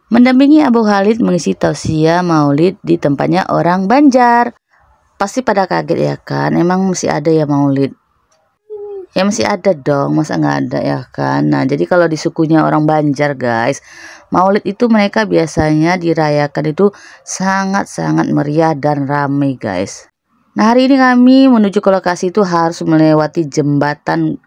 mendampingi Abu Khalid mengisi tausiah maulid di tempatnya orang Banjar. Pasti pada kaget ya kan, emang masih ada ya maulid? Ya masih ada dong, masa nggak ada ya kan. Nah jadi kalau di sukunya orang Banjar guys, maulid itu mereka biasanya dirayakan itu sangat-sangat meriah dan ramai guys. Nah hari ini kami menuju ke lokasi itu harus melewati jembatan.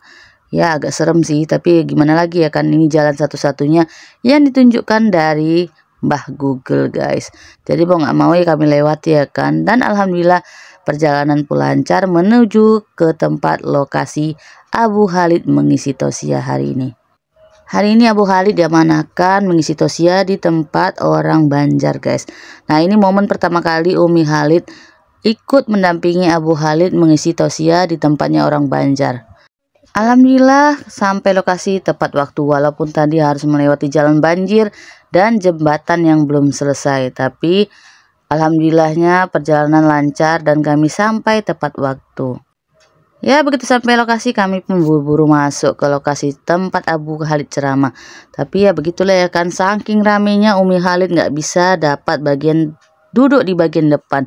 Ya agak serem sih, tapi gimana lagi ya kan, ini jalan satu-satunya yang ditunjukkan dari Mbah Google guys. Jadi mau nggak mau ya kami lewati ya kan. Dan alhamdulillah perjalanan pun lancar menuju ke tempat lokasi Abu Khalid mengisi tausiah hari ini. Hari ini Abu Khalid diamanahkan mengisi tausiah di tempat orang Banjar guys. Nah ini momen pertama kali Umi Khalid ikut mendampingi Abu Khalid mengisi tausiah di tempatnya orang Banjar. Alhamdulillah sampai lokasi tepat waktu, walaupun tadi harus melewati jalan banjir dan jembatan yang belum selesai, tapi alhamdulillahnya perjalanan lancar dan kami sampai tepat waktu. Ya begitu sampai lokasi kami pun buru-buru masuk ke lokasi tempat Abu Khalid ceramah. Tapi ya begitulah ya kan, saking ramenya Umi Khalid nggak bisa dapat bagian duduk di bagian depan.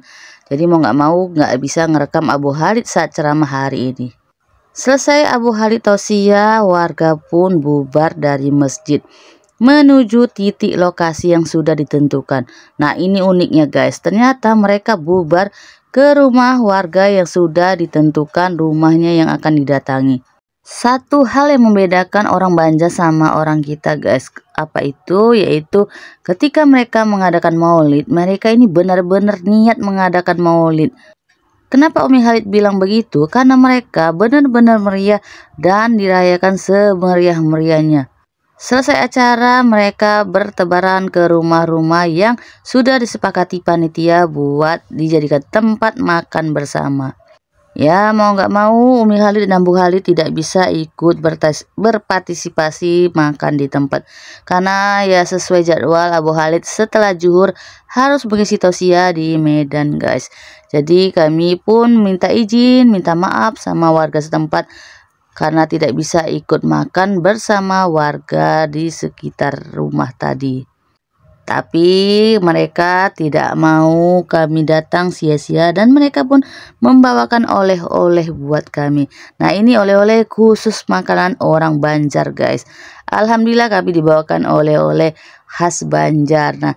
Jadi mau nggak mau nggak bisa ngerekam Abu Khalid saat ceramah hari ini. Selesai Abu Khalid tausiah, warga pun bubar dari masjid menuju titik lokasi yang sudah ditentukan. Nah ini uniknya guys, ternyata mereka bubar ke rumah warga yang sudah ditentukan rumahnya yang akan didatangi. Satu hal yang membedakan orang Banjar sama orang kita guys, apa itu? Yaitu ketika mereka mengadakan maulid, mereka ini benar-benar niat mengadakan maulid. Kenapa Umi Khalid bilang begitu? Karena mereka benar-benar meriah dan dirayakan semeriah-meriahnya. Selesai acara, mereka bertebaran ke rumah-rumah yang sudah disepakati panitia buat dijadikan tempat makan bersama. Ya mau nggak mau Umi Khalid dan Abu Khalid tidak bisa ikut berpartisipasi makan di tempat. Karena ya sesuai jadwal Abu Khalid setelah zuhur harus mengisi tausiah di Medan guys. Jadi kami pun minta izin, minta maaf sama warga setempat karena tidak bisa ikut makan bersama warga di sekitar rumah tadi. Tapi mereka tidak mau kami datang sia-sia dan mereka pun membawakan oleh-oleh buat kami. Nah ini oleh-oleh khusus makanan orang Banjar guys. Alhamdulillah kami dibawakan oleh-oleh khas Banjar. Nah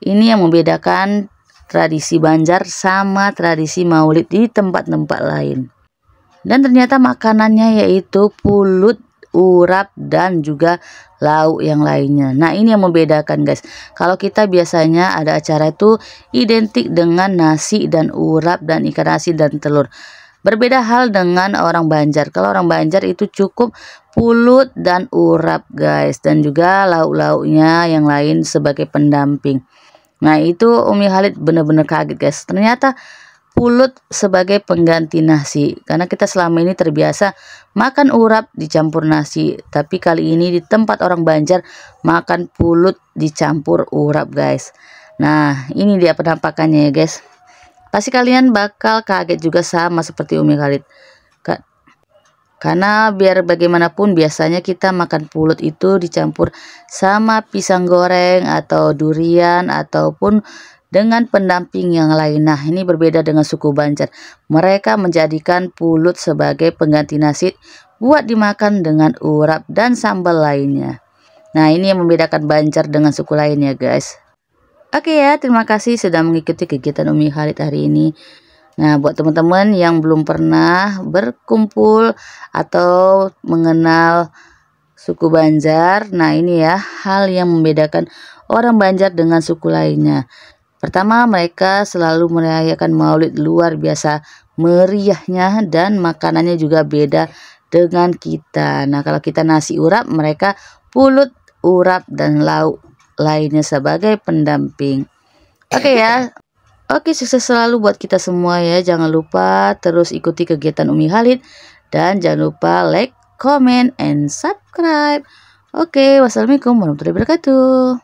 ini yang membedakan tradisi Banjar sama tradisi maulid di tempat-tempat lain. Dan ternyata makanannya yaitu pulut, urap dan juga lauk yang lainnya. Nah ini yang membedakan guys. Kalau kita biasanya ada acara itu identik dengan nasi dan urap dan ikan asin dan telur. Berbeda hal dengan orang Banjar. Kalau orang Banjar itu cukup pulut dan urap guys, dan juga lauk-lauknya yang lain sebagai pendamping. Nah itu Umi Khalid benar-benar kaget guys. Ternyata pulut sebagai pengganti nasi, karena kita selama ini terbiasa makan urap dicampur nasi, tapi kali ini di tempat orang Banjar makan pulut dicampur urap guys. Nah ini dia penampakannya ya guys. Pasti kalian bakal kaget juga sama seperti Umi Khalid. Karena biar bagaimanapun biasanya kita makan pulut itu dicampur sama pisang goreng atau durian ataupun dengan pendamping yang lain. Nah ini berbeda dengan suku Banjar. Mereka menjadikan pulut sebagai pengganti nasi buat dimakan dengan urap dan sambal lainnya. Nah ini yang membedakan Banjar dengan suku lainnya guys. Oke ya, terima kasih sudah mengikuti kegiatan Umi Khalid hari ini. Nah buat teman-teman yang belum pernah berkumpul atau mengenal suku Banjar, nah ini ya hal yang membedakan orang Banjar dengan suku lainnya. Pertama, mereka selalu merayakan maulid luar biasa meriahnya dan makanannya juga beda dengan kita. Nah, kalau kita nasi urap, mereka pulut, urap, dan lauk lainnya sebagai pendamping. Oke ya. Oke, sukses selalu buat kita semua ya. Jangan lupa terus ikuti kegiatan Umi Khalid dan jangan lupa like, comment, and subscribe. Oke, wassalamualaikum warahmatullahi wabarakatuh.